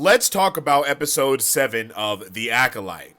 Let's talk about episode 7 of The Acolyte.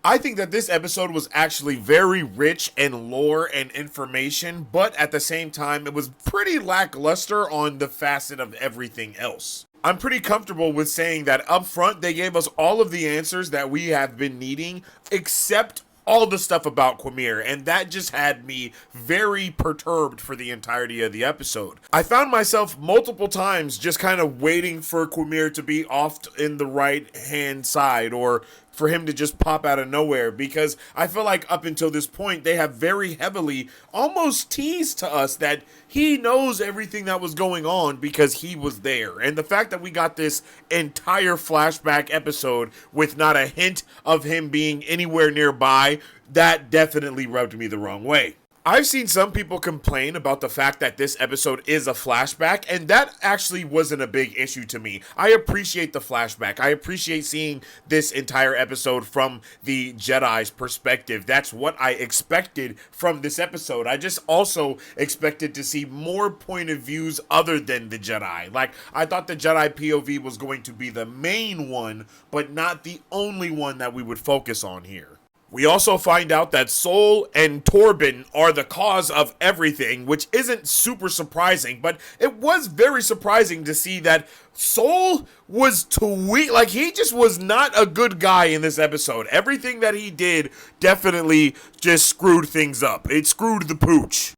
I think that this episode was actually very rich in lore and information, but at the same time, it was pretty lackluster on the facet of everything else. I'm pretty comfortable with saying that up front, they gave us all of the answers that we have been needing, except all the stuff about Quimir, and that just had me very perturbed for the entirety of the episode. I found myself multiple times just kind of waiting for Quimir to be off in the right hand side, or for him to just pop out of nowhere, because I feel like up until this point they have very heavily almost teased to us that he knows everything that was going on because he was there. And the fact that we got this entire flashback episode with not a hint of him being anywhere nearby, that definitely rubbed me the wrong way. I've seen some people complain about the fact that this episode is a flashback, and that actually wasn't a big issue to me. I appreciate the flashback. I appreciate seeing this entire episode from the Jedi's perspective. That's what I expected from this episode. I just also expected to see more point of views other than the Jedi. Like, I thought the Jedi POV was going to be the main one, but not the only one that we would focus on here. We also find out that Sol and Torben are the cause of everything, which isn't super surprising, but it was very surprising to see that Sol was like, he just was not a good guy in this episode. Everything that he did definitely just screwed things up. It screwed the pooch.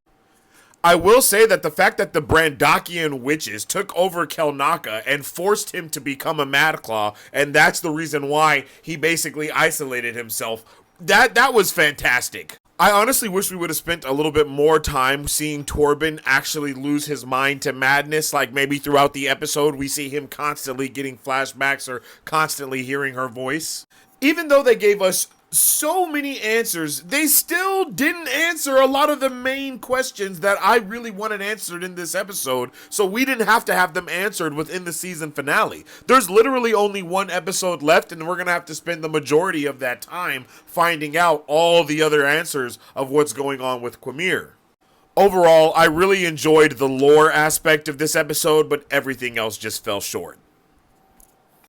I will say that the fact that the Brandakian witches took over Kelnaka and forced him to become a Madclaw, and that's the reason why he basically isolated himself, that was fantastic. I honestly wish we would have spent a little bit more time seeing Torben actually lose his mind to madness. Like, maybe throughout the episode we see him constantly getting flashbacks or constantly hearing her voice. Even though they gave us so many answers, they still didn't answer a lot of the main questions that I really wanted answered in this episode, so we didn't have to have them answered within the season finale. There's literally only one episode left, and we're gonna have to spend the majority of that time finding out all the other answers of what's going on with Quimir. Overall, I really enjoyed the lore aspect of this episode, but everything else just fell short.